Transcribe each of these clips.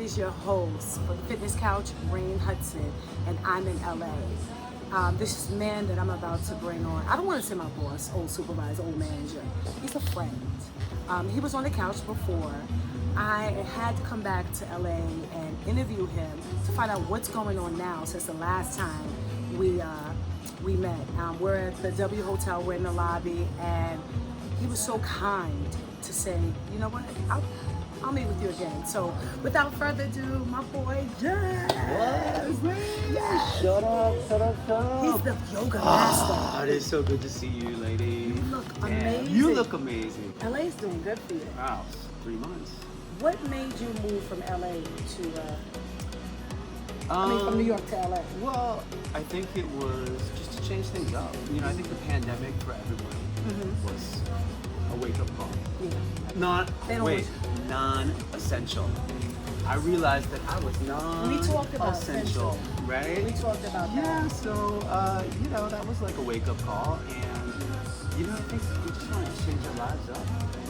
is your host for the Fitness Couch, Rain Hudson, and I'm in LA. This man that I'm about to bring on, I don't want to say my boss, old supervisor, old manager. He's a friend. He was on the couch before. I had to come back to LA and interview him to find out what's going on now since the last time we met. We're at the W Hotel, we're in the lobby, and he was so kind to say, you know what, I'll meet with you again. So without further ado, my boy Jess. What? Yes. Shut up. He's the yoga master. Oh, it is so good to see you, lady. You look amazing. You look amazing. LA's doing good for you. Wow, 3 months. What made you move from LA to, from New York to LA? Well, I think it was just to change things up. You know, I think the pandemic for everyone was a wake-up call. Yeah. Non-essential. I realized that I was non-essential, right? We talked about that. Yeah, so, that was like a wake-up call, and, I think we just want to change our lives up a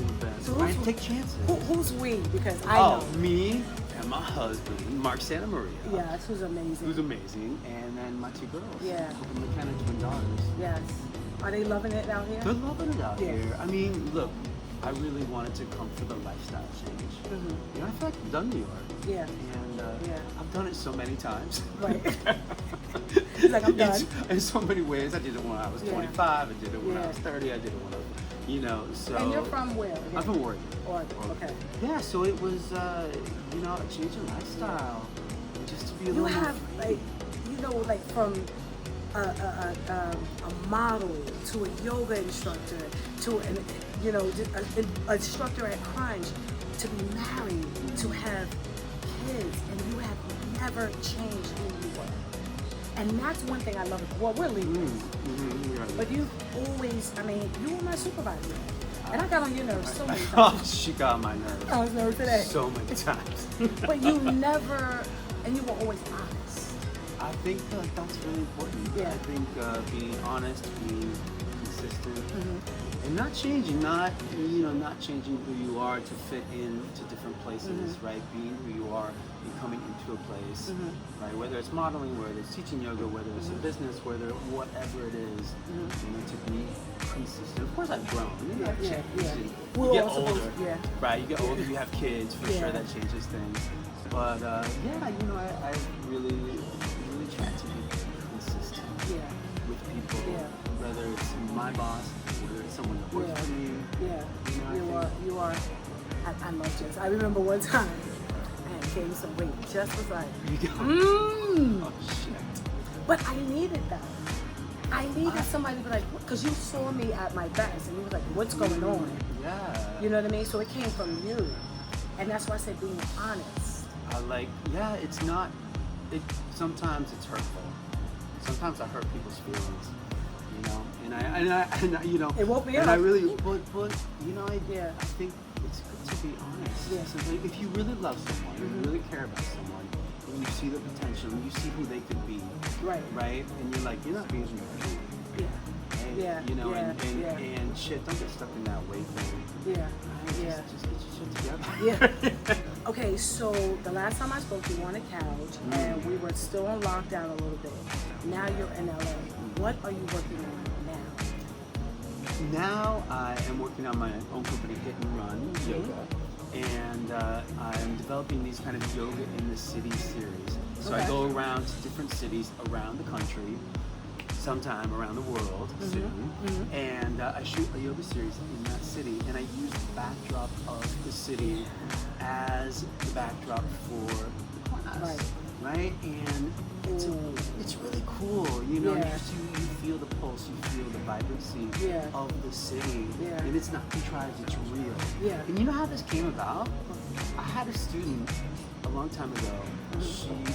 little bit. So right? Take chances. Who's we? Because I know. Me and my husband, Mark Santa Maria. Yes, who's amazing. Who's amazing, and then my 2 girls. Yeah. The McKenna twin daughters. Yes. Are they loving it out here? They're loving it out here. I mean, look, I really wanted to come for the lifestyle change. You know, I feel like I've done New York. Yeah. And I've done it so many times. Right. He's like, I'm done. In so many ways. I did it when I was 25. I did it when I was 30. I did it when I was, so. And you're from where? Again? I'm from Oregon. Okay. Yeah, so it was, a change in lifestyle. Just to be a little more. From a model to a yoga instructor to an instructor at Crunch, to be married, to have kids, and you have never changed who you were. And that's one thing I love. Well, we're leaders, but you've always, you were my supervisor, and I got on your nerves so many times. Oh, she got on my nerves. I was nervous today. So many times. But you never, and you were always honest. I think that's really important. Yeah. I think being honest, being consistent, and not changing, not changing who you are to fit into different places, right? Being who you are and coming into a place, right? Whether it's modeling, whether it's teaching yoga, whether it's a business, whatever it is, to be consistent. Of course, I've grown. I've changed. You get older, right? You get older, you have kids, for sure that changes things. But I really try to be consistent with people, whether it's my boss, whether it's someone that works for me. You are. I love Jess. I remember one time I had gained some weight. Jess was like, Oh shit. But I needed that. I needed somebody to be like, because you saw me at my best, and you was like, what's going on? Yeah. You know what I mean? So it came from you, and that's why I said being honest. It's not. Sometimes it's hurtful. Sometimes I hurt people's feelings, and I It woke me up. And I really, but I think it's good to be honest. Yeah. So if you really love someone, you really care about someone, and you see the potential, and you see who they could be, right, and you're like, you're not being me. And shit, don't get stuck in that way thing. Just get your shit together. Okay, so the last time I spoke, you were on a couch, and we were still on lockdown a little bit. Now you're in LA. What are you working on now? Now I am working on my own company, Hit and Run Yoga, and I'm developing these kind of yoga in the city series. So I go around to different cities around the country, sometime around the world soon, and I shoot a yoga series in that city, and I use the backdrop of the city as the backdrop for the class, right? And it's really cool, you feel the pulse, you feel the vibrancy of the city, and it's not contrived, it's real. And you know how this came about? I had a student a long time ago.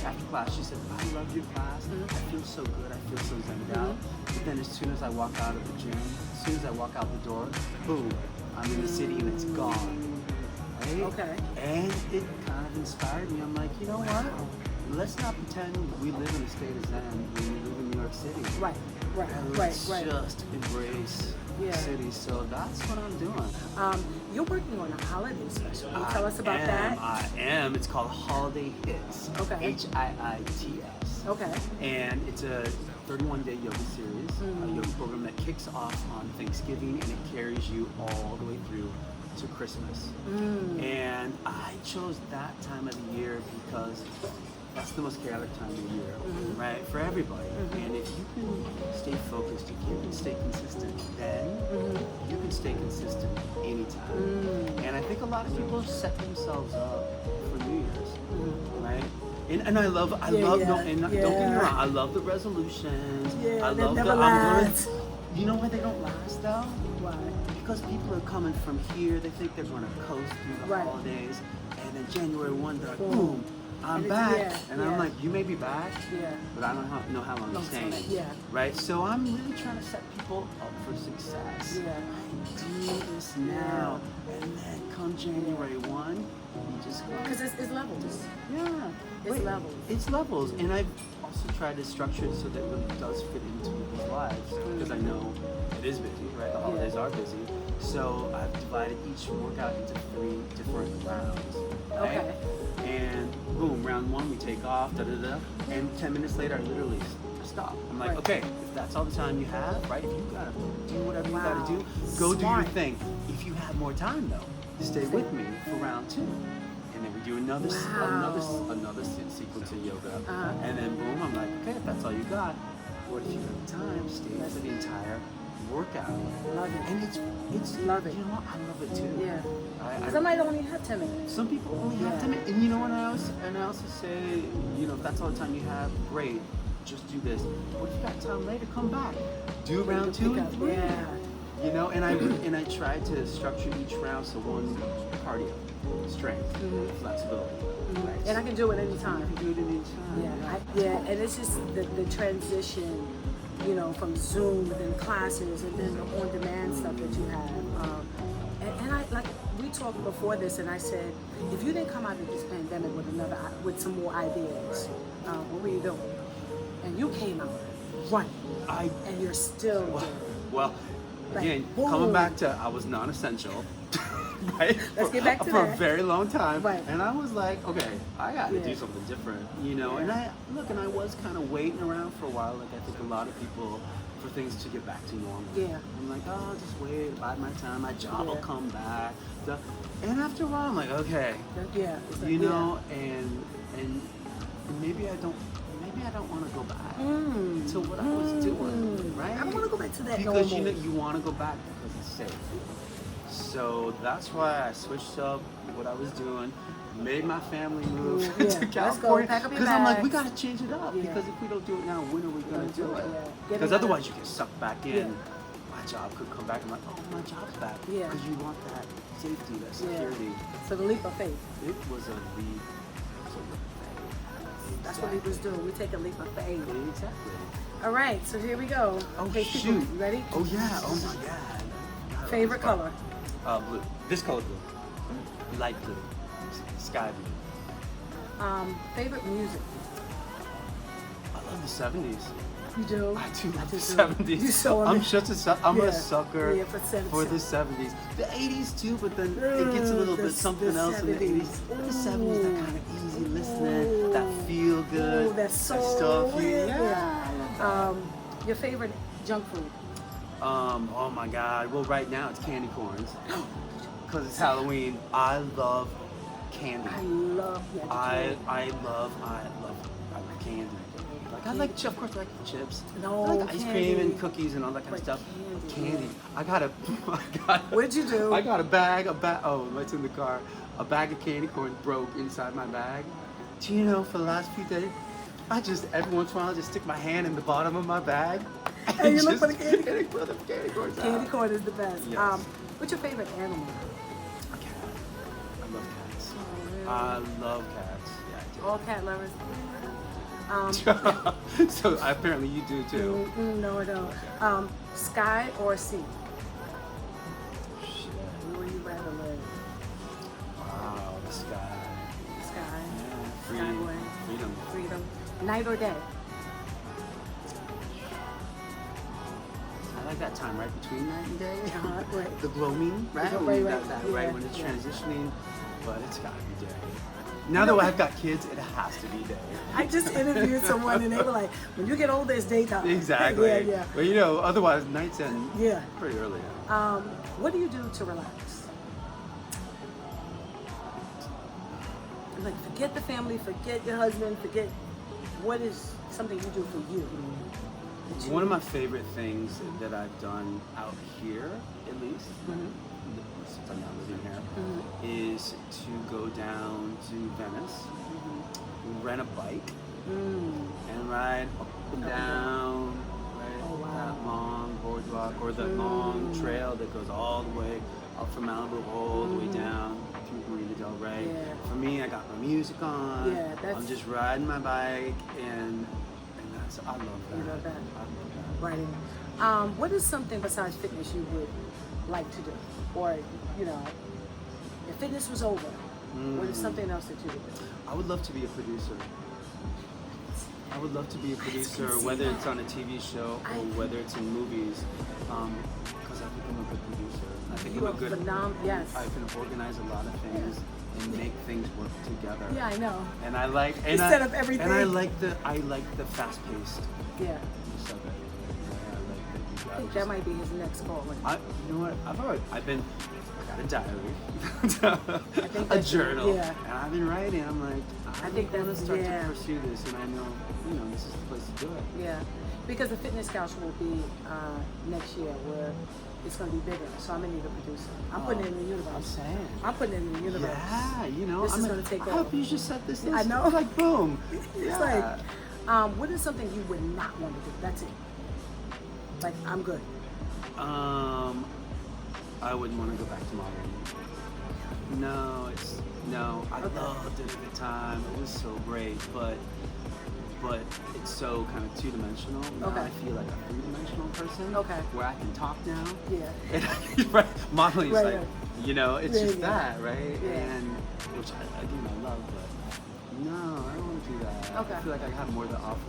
After class, she said, I love your class. I feel so good. I feel so zen out. But then as soon as I walk out of the gym, as soon as I walk out the door, boom, I'm in the city and it's gone. Right? Okay. And it kind of inspired me. I'm like, you know what? Let's not pretend we live in a state of zen when we live in New York City. Right. And let's just embrace cities. So that's what I'm doing. You're working on a holiday special. Can you tell us about that? I am. It's called Holiday Hits. Okay. HIITS. Okay. And it's a 31-day yoga series, a yoga program that kicks off on Thanksgiving and it carries you all the way through to Christmas. And I chose that time of the year because that's the most chaotic time of the year, right? For everybody. And if you can stay focused, if you can stay consistent, then you can stay consistent anytime. And I think a lot of people set themselves up for New Year's, right? And I love, don't get me wrong, I love the resolutions. Yeah, I love never last. You know why they don't last though? Why? Because people are coming from here, they think they're going to coast through the holidays, and then January 1, they're like, boom, I'm back. I'm like, you may be back, but I don't know how long you're staying. Right? So I'm really trying to set people up for success. I do this now, and then come January 1, you just go. Because it's levels. It's levels. It's levels. And I've also tried to structure it so that it really does fit into people's lives, because I know it is busy, right? The holidays are busy. So I've divided each workout into 3 different rounds. Right? Okay. And boom, round 1 we take off, and 10 minutes later I literally stop. I'm like, okay, if that's all the time you have, right? If you gotta do whatever you gotta do, go do your thing. If you have more time though, stay with me for round 2. And then we do another sequence of yoga. And then boom, I'm like, okay, if that's all you got, what if you have time, stay for the entire workout. Love it. And it's love it. You know what? I love it too. Yeah. Because I might only have 10 minutes. Some people only have 10 minutes. And you know what I also say, you know, if that's all the time you have, great. Just do this. What if you got time later? Come back. Do round 2 and 3. You know, and I try to structure each round so one cardio, strength, flexibility. Right? And I can do it anytime. You can do it anytime. And it's just the transition, you know, from Zoom and then classes and then the on-demand stuff that you have. And I, like, we talked before this, and I said, if you didn't come out of this pandemic with some more ideas, what were you doing? And you came out running, and you're still doing it. Well, again, like, coming back to, I was non-essential. Right? Let's get back to for that. a very long time. Right. And I was like, okay, I got to do something different, you know. And I was kind of waiting around for a while, like I think a lot of people, for things to get back to normal. I'm like, oh, I'll just wait, bide my time, my job will come back. And after a while, I'm like, okay, you know, and maybe I don't want to go back to what I was doing, right? I don't want to go back to that because normal. you want to go back because it's safe. So that's why I switched up what I was doing, made my family move to California. Because I'm like, we got to change it up. Because if we don't do it now, when are we going to do it? Because otherwise you get sucked back in. My job could come back. I'm like, oh, my job's back. Because you want that safety, that security. So the leap of faith. It was a leap. That's what Libras do. We take a leap of faith. Exactly. All right, so here we go. Oh, okay, shoot. You ready? Oh, yeah. Oh, my God. Favorite color? Blue. This color blue. Light blue. Sky blue. Favorite music? I love the 70s. You do? I do love the 70s. I'm a sucker for the 70s. The 80s too, but then it gets a little bit something else in the 80s. The 70s, that kind of easy listening, that feel good, that soul stuff. Your favorite junk food? Oh my God. Well, right now it's candy corns. Because it's Halloween. I love candy. I love candy. Like, I like, of course, I like chips. No, I like ice cream and cookies and all that kind of stuff. Candy. I got What'd you do? I got a bag. It's in the car. A bag of candy corn broke inside my bag. Do you know, for the last few days, I just, every once in a while, I just stick my hand in the bottom of my bag. And you look for the candy corn. Candy corn is the best. Yes. What's your favorite animal? A cat. I love cats. Oh, really? I love cats. Yeah, I do. All cat lovers. So apparently you do too. No, I don't. Okay. Sky or sea? Shit. Where would you rather live? Wow, the sky. Sky. Yeah. Freedom. Night or day? I like that time right between night and day. Right. The gloaming, right? Right, When you right, got that, yeah, right? When it's yeah. transitioning, but it's gotta be day. Now that I've got kids, it has to be day. I just interviewed someone and they were like, when you get older, it's daytime. Exactly. Yeah, yeah. But you know, otherwise nights end Yeah. pretty early. What do you do to relax? Like, forget the family, forget your husband, forget what is something you do for you. that you- One of my favorite things that I've done out here, at least, since I'm not living here, is to go down to Venice, rent a bike, and ride up and down, right, Oh, wow. that long boardwalk or the long trail that goes all the way up from Malibu all the way down through Marina Del Rey. Yeah. For me, I got my music on. Yeah, that's- I'm just riding my bike, and that's, I love that. You love that. I love that. Writing. What is something besides fitness you would like to do? Or, you know, if fitness was over, what is something else that you would do? I would love to be a producer. I would love to be a producer, see whether that. it's on a TV show or whether it's in movies, because I think I'm a good producer. I think You I'm a are good. yes. I can organize a lot of things and make things work together. Yeah, I know. And I like. You set up everything. And I like the fast paced. Yeah. of it. I like I think that might be his next calling. You know what? I got a diary, think a that's- journal, yeah. and I've been writing. I'm like, I think want to that's- start yeah. to pursue this, and I know, this is the place to do it. Yeah. Because the fitness couch will be next year where it's going to be bigger. So I'm going to need a producer. I'm putting it in the universe. I'm saying. I'm putting it in the universe. Yeah, This is going to take I off. hope you just set this. I know. Like boom. It's Yeah. like, what is something you would not want to do? That's it. Like, I'm good. I wouldn't want to go back to modeling. No. I loved it at the time. It was so great, but it's so kind of two-dimensional. Now Okay. I feel like a three-dimensional person. Okay. Where I can talk now. Yeah. And right, modeling is Right, like, right. it's Yeah, just yeah. that, right? Yeah. And which I love, but no, I don't want to do that. Okay. I feel like I have more to offer.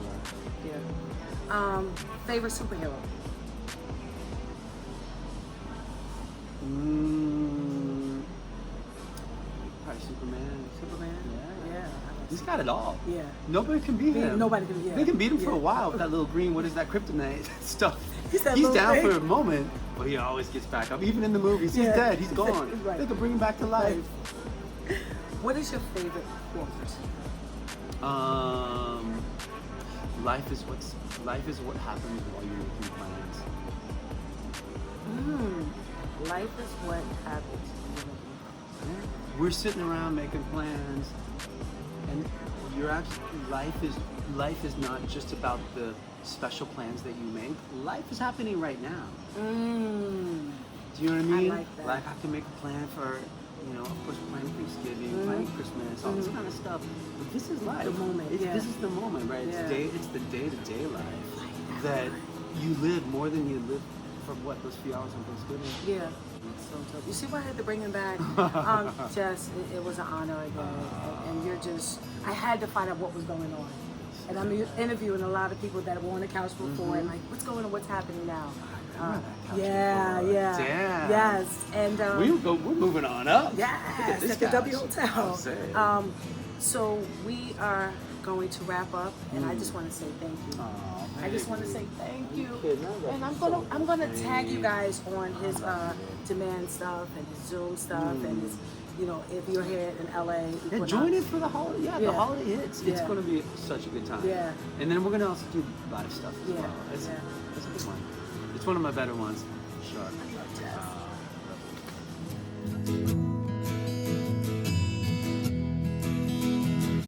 Yeah. Favorite superhero? Probably Superman. Superman? Yeah. Yeah. He's got it all. Yeah. Nobody can beat him. Nobody can, yeah. They can beat him for a Yeah. while with that little green, what is that, kryptonite stuff. He's that He's little down thing. for a moment, but he always gets back up. Even in the movies, he's Yeah. dead, he's gone. Right. They can bring him back to life. What is your favorite quote? Life is what happens while you're making plans. Life is what happens. We're sitting around making plans, and life is not just about the special plans that you make. Life is happening right now. Do you know what I mean? like that. Like I can make a plan for, of course, planning Thanksgiving, planning Christmas, all this kind of stuff. But this is life. The moment, yeah. This is the moment, right? Yeah. It's the day-to-day life that you live more than you live for those few hours on Thanksgiving. Yeah. So dope. You see why I had to bring him back? Jess, it was an honor again. And you're just, I had to find out what was going on. And I'm interviewing a lot of people that were on the couch before and like, what's going on? What's happening now? Yeah. Damn. Yes. And We're moving on up. yes, This at the couch. W Hotel. So we are going to wrap up, and I just want to say thank you. I just want to say thank you, and I'm gonna tag you guys on his demand stuff and his Zoom stuff and his, if you're here in LA, Yeah, join in for the holiday. Yeah, the Yeah. holiday hits. It's Yeah. going to be such a good time. Yeah. And then we're going to also do live stuff as Yeah. well. It's Yeah. a good one. It's one of my better ones. Sure. Jess.